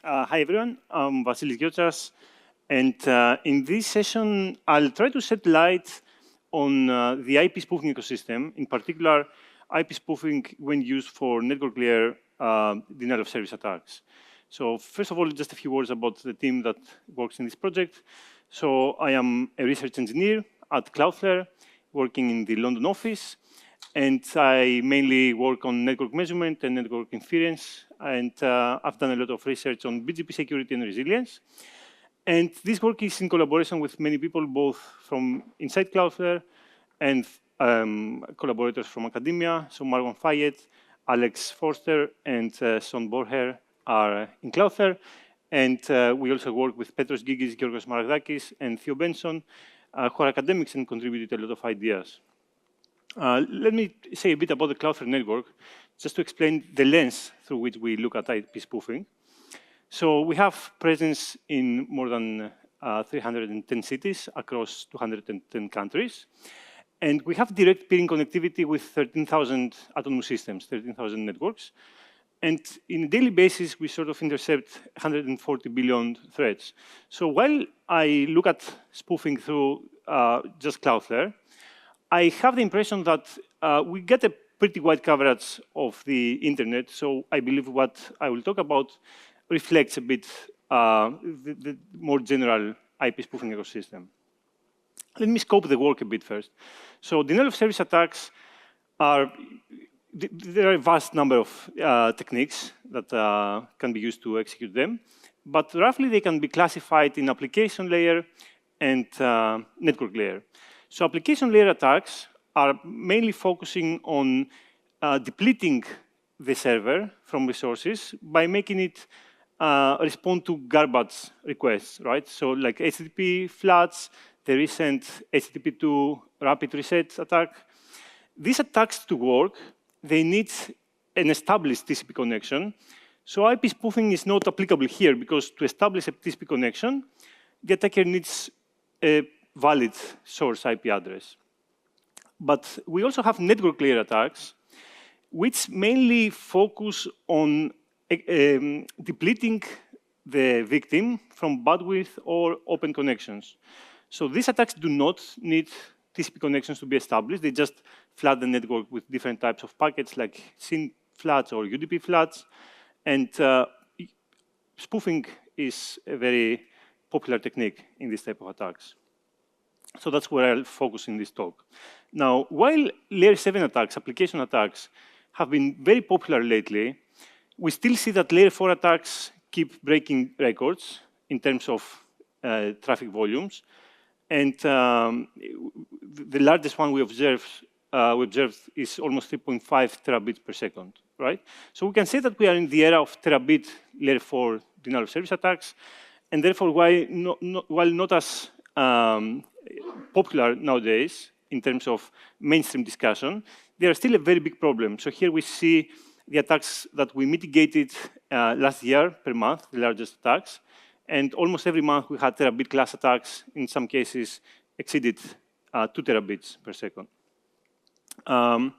Hi, everyone. I'm Vasileios Giotsas. And in this session, I'll try to shed light on the IP spoofing ecosystem, in particular, IP spoofing when used for network layer denial of service attacks. So first of all, just a few words about the team that works in this project. So I am a research engineer at Cloudflare, working in the London office. And I mainly work on network measurement and network inference. And I've done a lot of research on BGP security and resilience. And this work is in collaboration with many people, both from inside Cloudflare and collaborators from academia. So Marwan Fayed, Alex Forster, and Son Borher are in Cloudflare. And we also work with Petros Gigis, Georgios Maragdakis, and Theo Benson, who are academics and contributed a lot of ideas. Let me say a bit about the Cloudflare network, just to explain the lens through which we look at IP spoofing. So we have presence in more than 310 cities across 210 countries. And we have direct peering connectivity with 13,000 autonomous systems, 13,000 networks. And in a daily basis, we sort of intercept 140 billion threads. So while I look at spoofing through just Cloudflare, I have the impression that we get a pretty wide coverage of the internet. So I believe what I will talk about reflects a bit the more general IP spoofing ecosystem. Let me scope the work a bit first. So denial of service attacks there are a vast number of techniques that can be used to execute them. But roughly, they can be classified in application layer and network layer. So application layer attacks are mainly focusing on depleting the server from resources by making it respond to garbage requests, right? So like HTTP floods, the recent HTTP2 rapid reset attack. These attacks to work, they need an established TCP connection. So IP spoofing is not applicable here because to establish a TCP connection, the attacker needs a valid source IP address. But we also have network layer attacks, which mainly focus on depleting the victim from bandwidth or open connections. So these attacks do not need TCP connections to be established. They just flood the network with different types of packets like SYN floods or UDP floods. And spoofing is a very popular technique in this type of attacks. So that's where I'll focus in this talk. Now, while layer 7 attacks, application attacks, have been very popular lately, we still see that layer 4 attacks keep breaking records in terms of traffic volumes. And the largest one we observed is almost 3.5 terabits per second, right? So we can say that we are in the era of terabit layer 4 denial of service attacks. And therefore, while not as popular nowadays in terms of mainstream discussion, they are still a very big problem. So here we see the attacks that we mitigated last year per month, the largest attacks. And almost every month we had terabit class attacks, in some cases exceeded 2 terabits per second. Now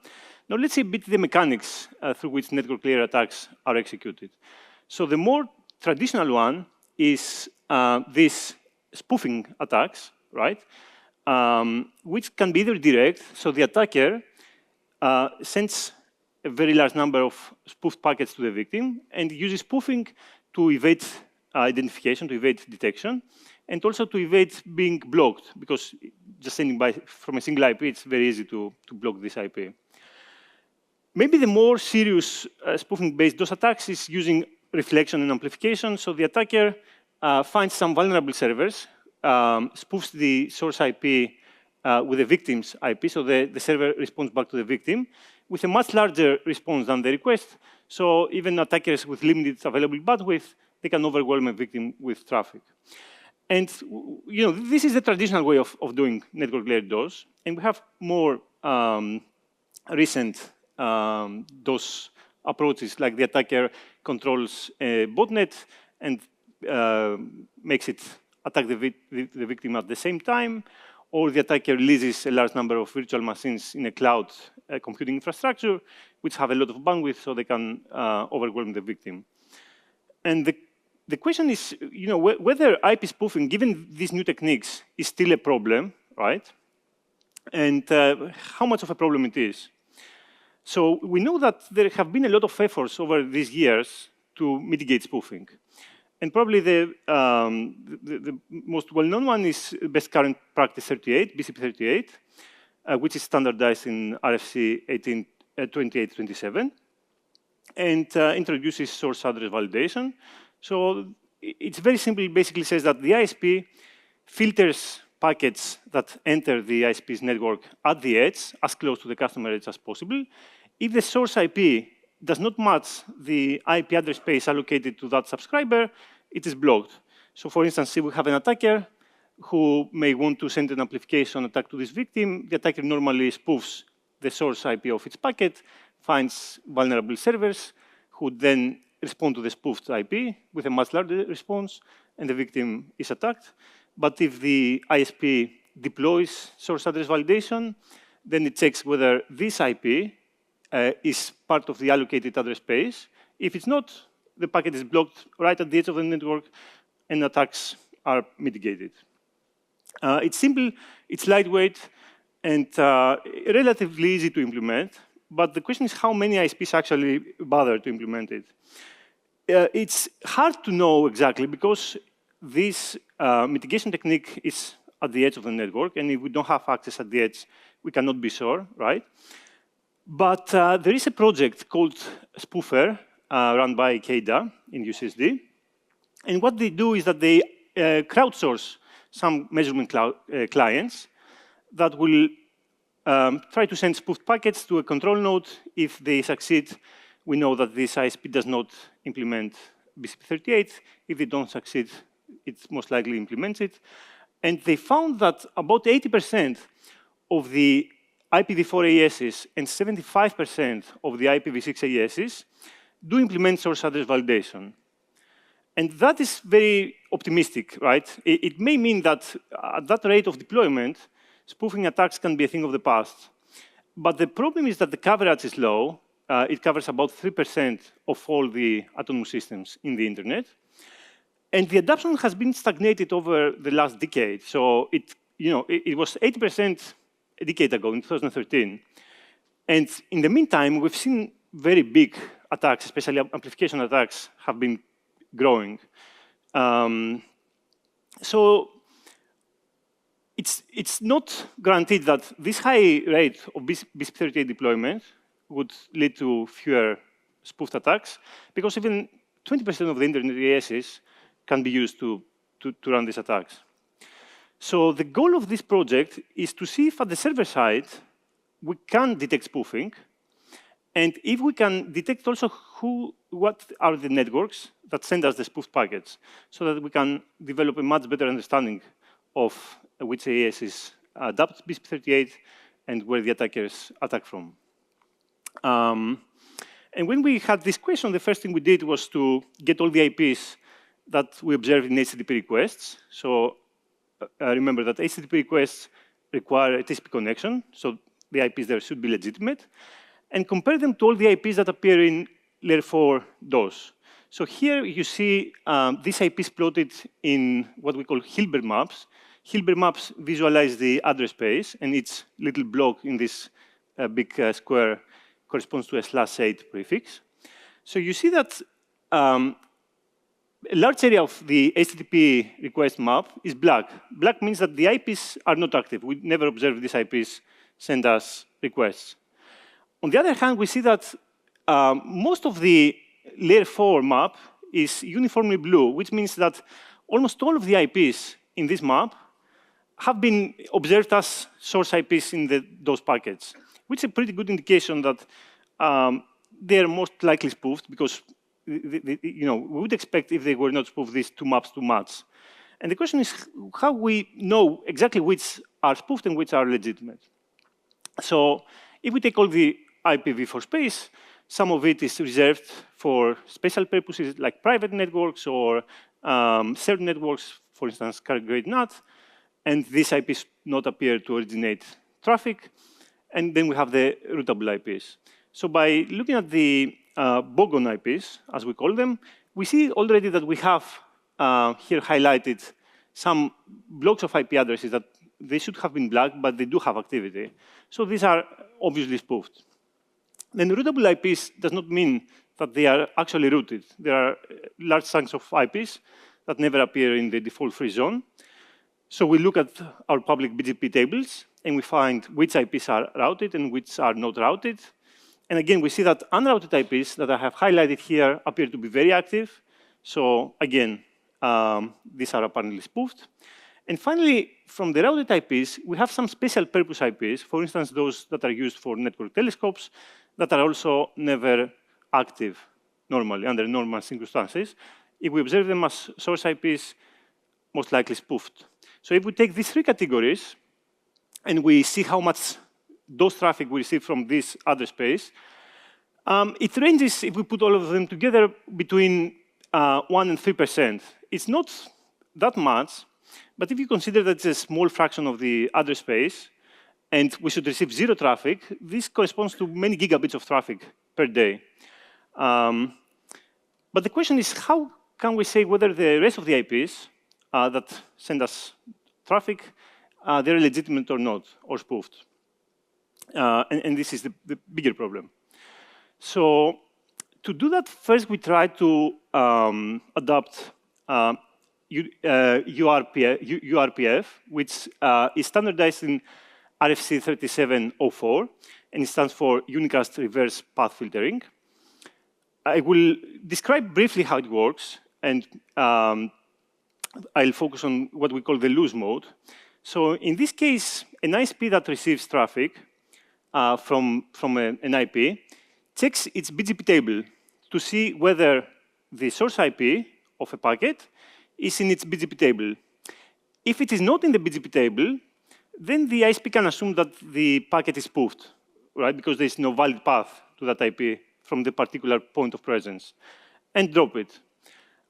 let's see a bit the mechanics through which network layer attacks are executed. So the more traditional one is these spoofing attacks, right? Which can be either direct, so the attacker sends a very large number of spoofed packets to the victim and uses spoofing to evade identification, to evade detection, and also to evade being blocked, because just sending from a single IP, it's very easy to block this IP. Maybe the more serious spoofing-based DoS attacks is using reflection and amplification. So the attacker finds some vulnerable servers, spoofs the source IP with the victim's IP, so the server responds back to the victim with a much larger response than the request. So even attackers with limited available bandwidth, they can overwhelm a victim with traffic. And this is the traditional way of doing network layer DoS. And we have more recent DoS approaches, like the attacker controls a botnet and makes it attack the victim at the same time, or the attacker releases a large number of virtual machines in a cloud computing infrastructure, which have a lot of bandwidth, so they can overwhelm the victim. And the the question is, whether IP spoofing, given these new techniques, is still a problem, right? And how much of a problem it is. So we know that there have been a lot of efforts over these years to mitigate spoofing. And probably the most well-known one is best current practice 38, BCP38, which is standardized in RFC 2827, and introduces source address validation. So it's very simple. It basically says that the ISP filters packets that enter the ISP's network at the edge, as close to the customer edge as possible. If the source IP does not match the IP address space allocated to that subscriber, it is blocked. So for instance, if we have an attacker who may want to send an amplification attack to this victim, the attacker normally spoofs the source IP of its packet, finds vulnerable servers, who then respond to the spoofed IP with a much larger response, and the victim is attacked. But if the ISP deploys source address validation, then it checks whether this IP is part of the allocated address space. If it's not, the packet is blocked right at the edge of the network, and attacks are mitigated. It's simple, it's lightweight, and relatively easy to implement. But the question is how many ISPs actually bother to implement it. It's hard to know exactly because this mitigation technique is at the edge of the network, and if we don't have access at the edge, we cannot be sure, right? But there is a project called Spoofer, run by KDA in UCSD. And what they do is that they crowdsource some measurement clients that will try to send spoofed packets to a control node. If they succeed, we know that this ISP does not implement BCP38. If they don't succeed, it most likely implements it. And they found that about 80% of the IPv4 ASs and 75% of the IPv6 ASs do implement source address validation. And that is very optimistic, right? It may mean that at that rate of deployment, spoofing attacks can be a thing of the past. But the problem is that the coverage is low. It covers about 3% of all the autonomous systems in the internet. And the adoption has been stagnated over the last decade. So it was 80% a decade ago, in 2013. And in the meantime, we've seen very big attacks, especially amplification attacks, have been growing. So it's not guaranteed that this high rate of BCP38 deployment would lead to fewer spoofed attacks, because even 20% of the internet ASs can be used to run these attacks. So the goal of this project is to see if at the server side we can detect spoofing, and if we can detect also what are the networks that send us the spoofed packets, so that we can develop a much better understanding of which ASs adopt BCP38 and where the attackers attack from. And when we had this question, the first thing we did was to get all the IPs that we observed in HTTP requests. So remember that HTTP requests require a TCP connection, so the IPs there should be legitimate, and compare them to all the IPs that appear in layer 4 DoS. So here you see these IPs plotted in what we call Hilbert maps. Hilbert maps visualize the address space, and each little block in this big square corresponds to a /8 prefix. So you see that a large area of the HTTP request map is black. Black means that the IPs are not active. We never observe these IPs send us requests. On the other hand, we see that most of the layer 4 map is uniformly blue, which means that almost all of the IPs in this map have been observed as source IPs in the DoS packets, which is a pretty good indication that they are most likely spoofed, because we would expect if they were not spoofed these two maps to match. And the question is how we know exactly which are spoofed and which are legitimate. So if we take all the IPv4 space, some of it is reserved for special purposes like private networks or shared networks, for instance, carrier-grade NAT, and these IPs not appear to originate traffic. And then we have the routable IPs. So by looking at the bogon IPs, as we call them, we see already that we have here highlighted some blocks of IP addresses that they should have been black, but they do have activity. So these are obviously spoofed. Then rootable IPs does not mean that they are actually rooted. There are large chunks of IPs that never appear in the default free zone. So we look at our public BGP tables, and we find which IPs are routed and which are not routed. And again, we see that unrouted IPs that I have highlighted here appear to be very active. So again, these are apparently spoofed. And finally, from the routed IPs, we have some special purpose IPs, for instance, those that are used for network telescopes that are also never active normally, under normal circumstances. If we observe them as source IPs, most likely spoofed. So if we take these three categories, and we see how much DoS traffic we receive from this address space, it ranges, if we put all of them together, between 1% and 3%. It's not that much, but if you consider that it's a small fraction of the address space, and we should receive zero traffic, this corresponds to many gigabits of traffic per day. But the question is, how can we say whether the rest of the IPs that send us traffic, they're legitimate or not, or spoofed? And this is the bigger problem. So to do that, first we try to adopt URPF, which is standardized in RFC 3704, and it stands for Unicast Reverse Path Filtering. I will describe briefly how it works, and I'll focus on what we call the loose mode. So in this case, an ISP that receives traffic from an IP checks its BGP table to see whether the source IP of a packet is in its BGP table. If it is not in the BGP table, then the ISP can assume that the packet is spoofed, right? Because there's no valid path to that IP from the particular point of presence, and drop it.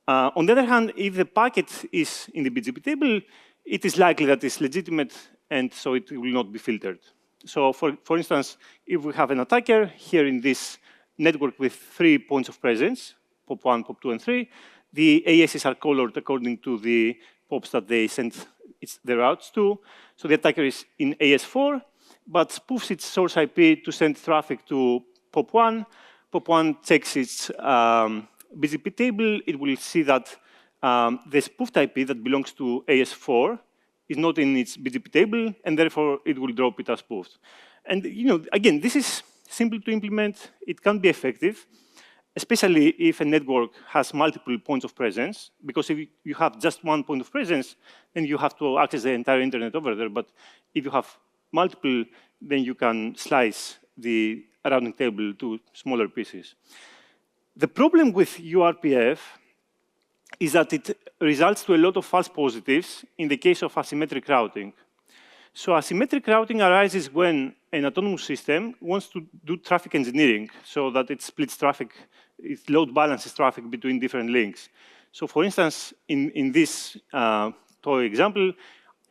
On the other hand, if the packet is in the BGP table, it is likely that it's legitimate, and so it will not be filtered. So for instance, if we have an attacker here in this network with 3 points of presence, POP1, POP2, and 3, the ASs are colored according to the POPs that they send their routes to. So the attacker is in AS4, but spoofs its source IP to send traffic to POP1. POP1 checks its BGP table. It will see that the spoofed IP that belongs to AS4 is not in its BGP table, and therefore it will drop it as spoofed. And again, this is simple to implement. It can be effective, especially if a network has multiple points of presence, because if you have just one point of presence, then you have to access the entire internet over there. But if you have multiple, then you can slice the routing table to smaller pieces. The problem with URPF is that it results to a lot of false positives in the case of asymmetric routing. So asymmetric routing arises when an autonomous system wants to do traffic engineering so that it splits traffic, it load balances traffic between different links. So for instance, in this toy example,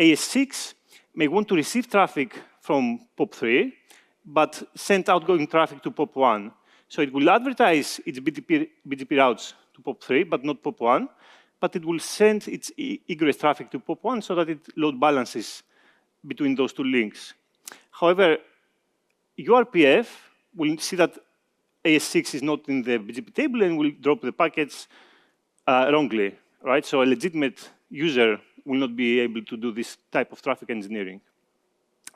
AS6 may want to receive traffic from POP3, but send outgoing traffic to POP1. So it will advertise its BGP routes to POP3, but not POP1, but it will send its egress traffic to POP1 so that it load balances between those two links. However, URPF will see that AS6 is not in the BGP table and will drop the packets wrongly, right? So a legitimate user will not be able to do this type of traffic engineering,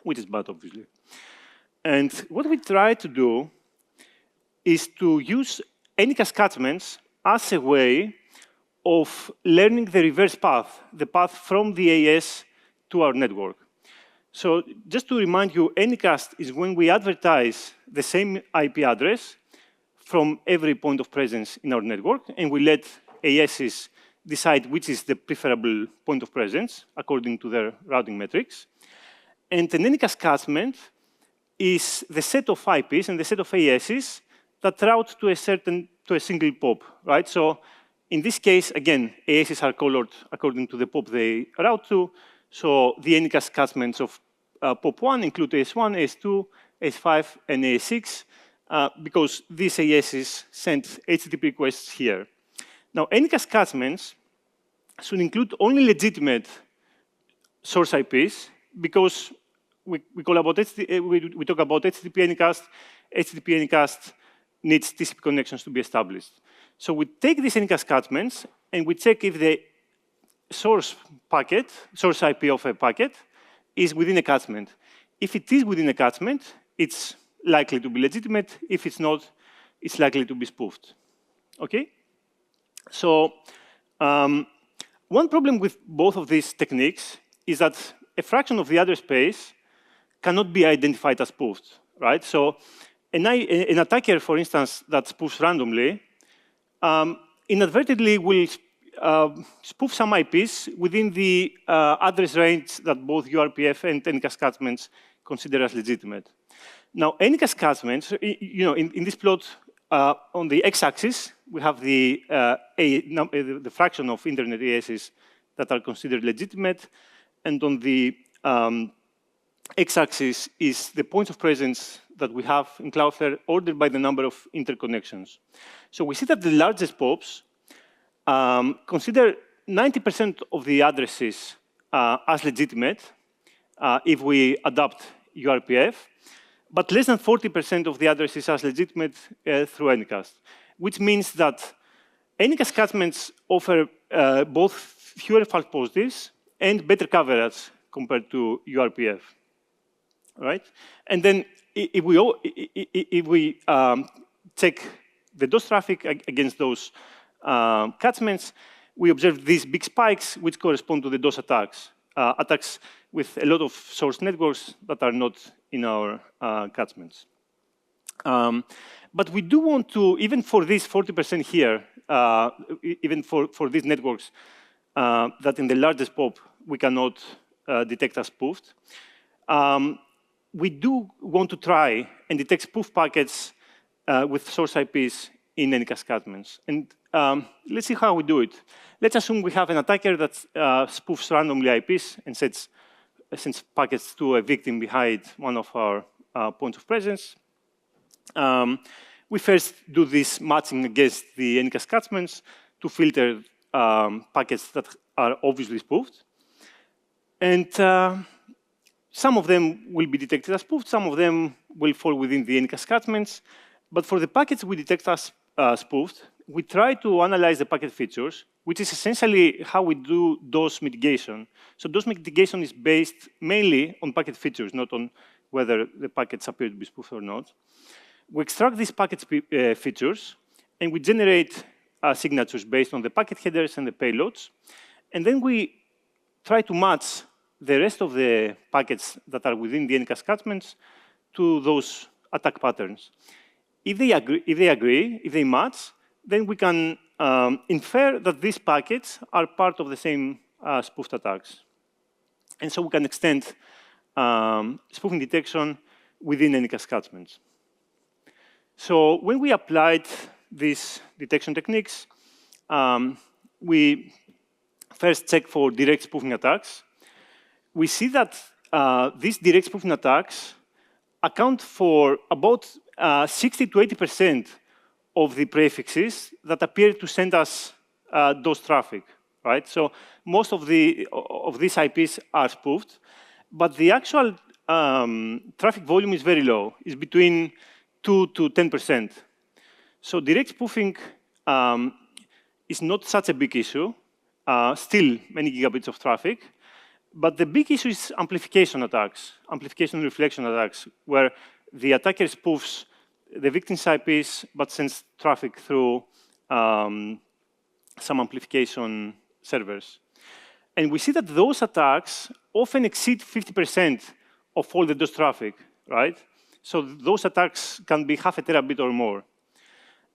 which is bad, obviously. And what we try to do is to use Anycast catchments as a way of learning the reverse path, the path from the AS to our network. So just to remind you, Anycast is when we advertise the same IP address from every point of presence in our network, and we let ASs decide which is the preferable point of presence according to their routing metrics. And an Anycast catchment is the set of IPs and the set of ASs that route to a single POP, right? So in this case, again, ASs are colored according to the POP they route to. So the Anycast catchments of POP1 include AS1, AS2, AS5, and AS6. because these ASs send HTTP requests here. Now, Anycast catchments should include only legitimate source IPs, because we talk about HTTP Anycast. HTTP Anycast needs TCP connections to be established. So we take these Anycast catchments and we check if the source IP of a packet is within a catchment. If it is within a catchment, it's likely to be legitimate. If it's not, it's likely to be spoofed. Okay? So one problem with both of these techniques is that a fraction of the address space cannot be identified as spoofed, right? So an attacker, for instance, that spoofs randomly, inadvertently will spoof some IPs within the address range that both URPF and Anycast catchments consider as legitimate. Now, Anycast catchments, in this plot, on the x-axis, we have the fraction of internet ASs that are considered legitimate, and on the x-axis is the points of presence that we have in Cloudflare ordered by the number of interconnections. So we see that the largest POPs consider 90% of the addresses as legitimate if we adopt URPF, but less than 40% of the addresses as legitimate through Anycast, which means that Anycast catchments offer both fewer false positives and better coverage compared to URPF, right? And then if we check the DoS traffic against those catchments, we observe these big spikes, which correspond to the DoS attacks, attacks with a lot of source networks that are not in our catchments. But we do want to, even for this 40% here, even for these networks that in the largest POP we cannot detect as spoofed, we do want to try and detect spoof packets with source IPs in Anycast catchments. And let's see how we do it. Let's assume we have an attacker that spoofs randomly IPs and sends packets to a victim behind one of our points of presence. We first do this matching against the Anycast catchments to filter packets that are obviously spoofed. And some of them will be detected as spoofed, some of them will fall within the Anycast catchments. But for the packets we detect as spoofed, we try to analyze the packet features, which is essentially how we do DoS mitigation. So DoS mitigation is based mainly on packet features, not on whether the packets appear to be spoofed or not. We extract these packet features, and we generate signatures based on the packet headers and the payloads. And then we try to match the rest of the packets that are within the Anycast catchments to those attack patterns. If they agree, if they match, then we can infer that these packets are part of the same spoofed attacks. And so we can extend spoofing detection within Anycast catchments. So when we applied these detection techniques, we first check for direct spoofing attacks. We see that these direct spoofing attacks account for about 60 to 80% of the prefixes that appear to send us DoS traffic, right? So most of these IPs are spoofed, but the actual traffic volume is very low. It's between 2 to 10%. So direct spoofing is not such a big issue, still many gigabits of traffic. But the big issue is amplification attacks, amplification reflection attacks, where the attacker spoofs the victim's IPs, but sends traffic through some amplification servers. And we see that those attacks often exceed 50% of all the DoS traffic, right? So those attacks can be half a terabit or more.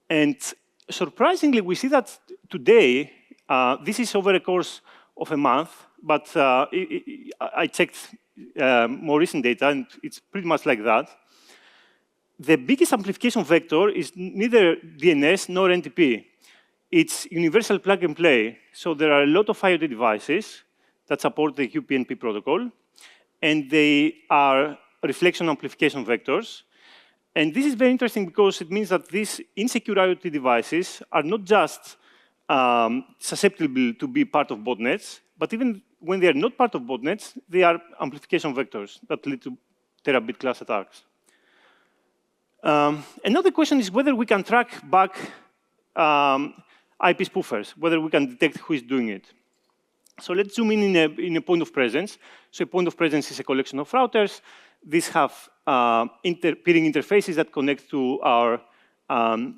And surprisingly, we see that today, this is over a course of a month, but I checked more recent data, and it's pretty much like that. The biggest amplification vector is neither DNS nor NTP. It's universal plug and play. So there are a lot of IoT devices that support the UPnP protocol, and they are reflection amplification vectors. And this is very interesting because it means that these insecure IoT devices are not just susceptible to be part of botnets, but even when they are not part of botnets, they are amplification vectors that lead to terabit class attacks. Another question is whether we can track back IP spoofers, whether we can detect who is doing it. So let's zoom in a point of presence. So a point of presence is a collection of routers. These have peering interfaces that connect to our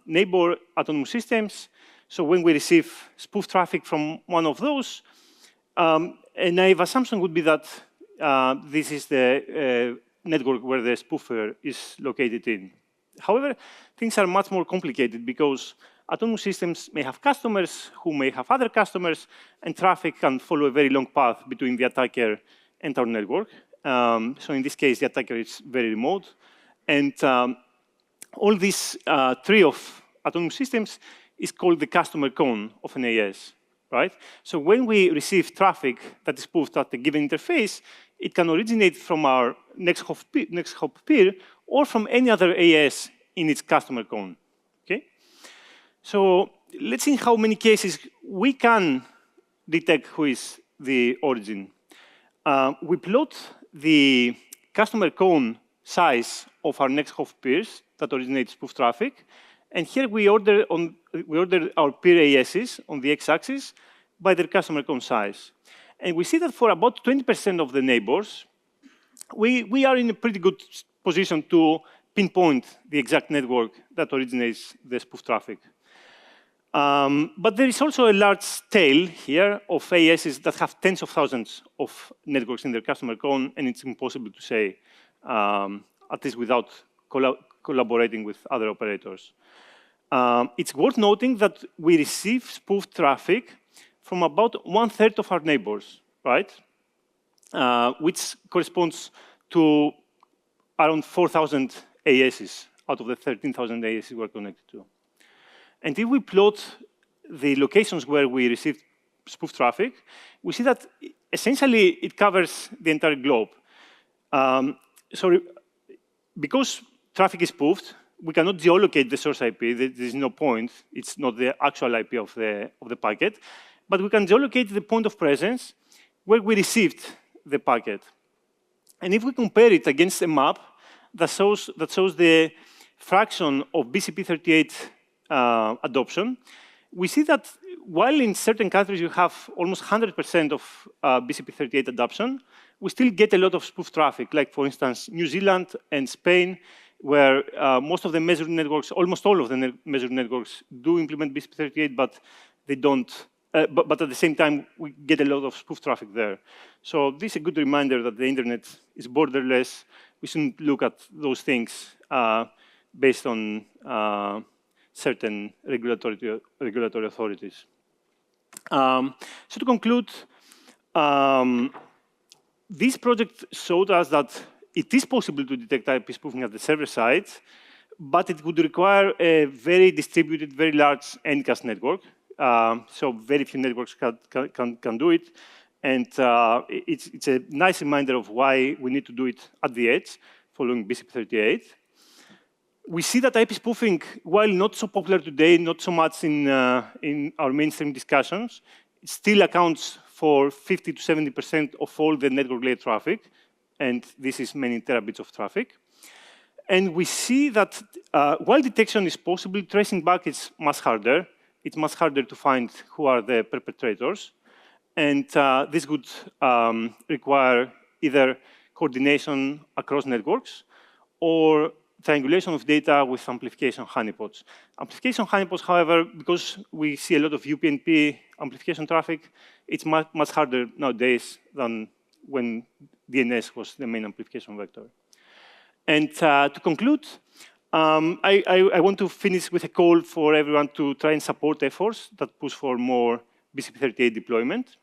neighbor autonomous systems. So when we receive spoof traffic from one of those, a naive assumption would be that this is the network where the spoofer is located in. However, things are much more complicated because autonomous systems may have customers who may have other customers, and traffic can follow a very long path between the attacker and our network. So in this case, the attacker is very remote. And all this tree of autonomous systems is called the customer cone of an AS, right? So when we receive traffic that is spoofed at a given interface, it can originate from our next hop peer or from any other AS in its customer cone, okay? So let's see how many cases we can detect who is the origin. We plot the customer cone size of our next hop peers that originate spoof traffic. And here we order our peer ASs on the x-axis by their customer cone size. And we see that for about 20% of the neighbors, we are in a pretty good position to pinpoint the exact network that originates the spoof traffic. But there is also a large tail here of ASs that have tens of thousands of networks in their customer cone, and it's impossible to say, at least without collaborating with other operators. It's worth noting that we receive spoof traffic from about 1/3 of our neighbors, right? Which corresponds to around 4,000 ASs out of the 13,000 ASs we're connected to. And if we plot the locations where we receive spoof traffic, we see that essentially it covers the entire globe. So because traffic is spoofed, we cannot geolocate the source IP. There is no point. It's not the actual IP of the packet. But we can geolocate the point of presence where we received the packet. And if we compare it against a map that shows the fraction of BCP38 adoption, we see that while in certain countries you have almost 100% of BCP38 adoption, we still get a lot of spoof traffic, like for instance, New Zealand and Spain, where most of the measured networks, almost all of the measured networks do implement BCP38, but they don't. But at the same time, we get a lot of spoof traffic there. So this is a good reminder that the internet is borderless. We shouldn't look at those things based on certain regulatory authorities. So to conclude, this project showed us that it is possible to detect IP spoofing at the server side, but it would require a very distributed, very large Anycast network. So very few networks can do it. And it's a nice reminder of why we need to do it at the edge, following BCP38. We see that IP spoofing, while not so popular today, not so much in our mainstream discussions, it still accounts for 50 to 70% of all the network layer traffic. And this is many terabits of traffic. And we see that while detection is possible, tracing back is much harder. It's much harder to find who are the perpetrators. And this would require either coordination across networks or triangulation of data with amplification honeypots. Amplification honeypots, however, because we see a lot of UPnP amplification traffic, it's much harder nowadays than when DNS was the main amplification vector. And to conclude, I want to finish with a call for everyone to try and support efforts that push for more BCP38 deployment.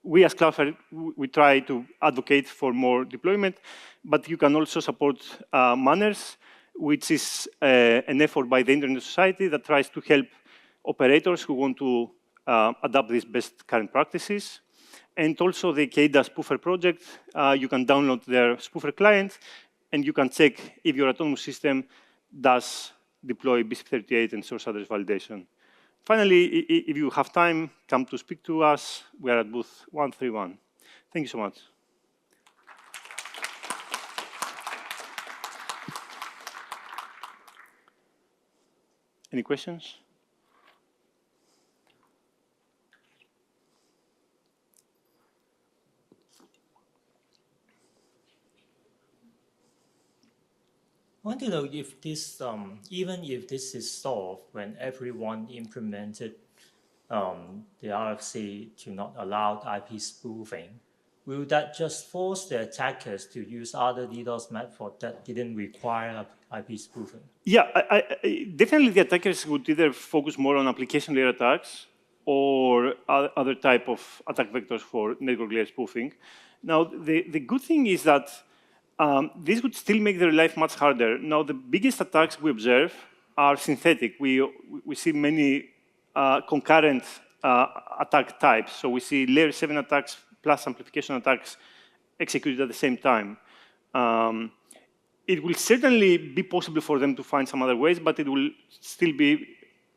We as Cloudflare, we try to advocate for more deployment, but you can also support Manners, which is an effort by the Internet Society that tries to help operators who want to adopt these best current practices. And also the KDA Spoofer project, you can download their spoofer client and you can check if your autonomous system does deploy BCP38 and source address validation. Finally, if you have time, come to speak to us. We are at booth 131. Thank you so much. Any questions? I want to know if this, even if this is solved when everyone implemented the RFC to not allow IP spoofing, will that just force the attackers to use other DDoS method that didn't require IP spoofing? Yeah, definitely the attackers would either focus more on application layer attacks or other type of attack vectors for network layer spoofing. Now, the good thing is that this would still make their life much harder. Now, the biggest attacks we observe are synthetic. We see many concurrent attack types. So we see layer 7 attacks plus amplification attacks executed at the same time. It will certainly be possible for them to find some other ways, but it will still be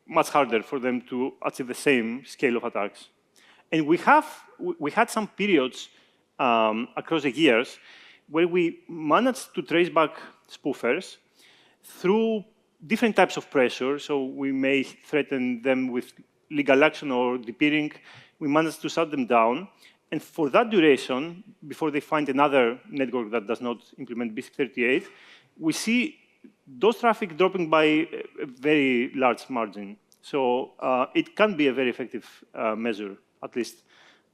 much harder for them to achieve the same scale of attacks. And we had some periods across the years where we managed to trace back spoofers through different types of pressure. So we may threaten them with legal action or depeering. We managed to shut them down. And for that duration, before they find another network that does not implement BCP38, we see those traffic dropping by a very large margin. So it can be a very effective measure, at least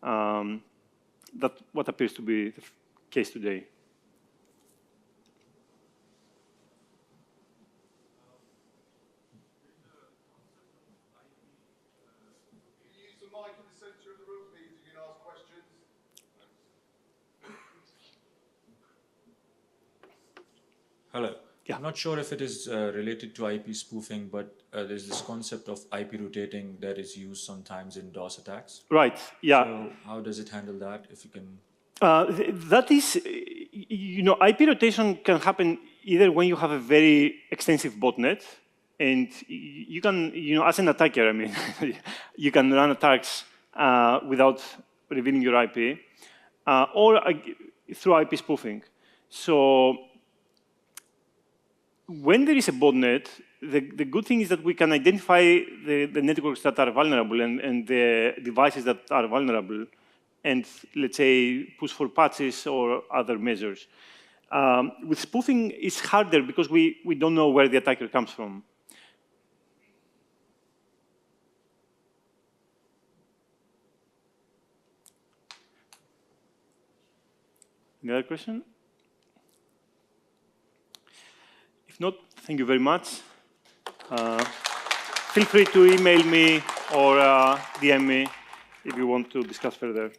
that's what appears to be the case today. Hello. Yeah. I'm not sure if it is related to IP spoofing, but there's this concept of IP rotating that is used sometimes in DoS attacks. Right, yeah. So how does it handle that, if you can? That is, IP rotation can happen either when you have a very extensive botnet, and you can, as an attacker, I mean, you can run attacks without revealing your IP, or through IP spoofing. So when there is a botnet, the good thing is that we can identify the networks that are vulnerable and the devices that are vulnerable, and let's say push for patches or other measures. With spoofing, it's harder because we don't know where the attacker comes from. Any other question? If not, thank you very much. Feel free to email me or DM me if you want to discuss further.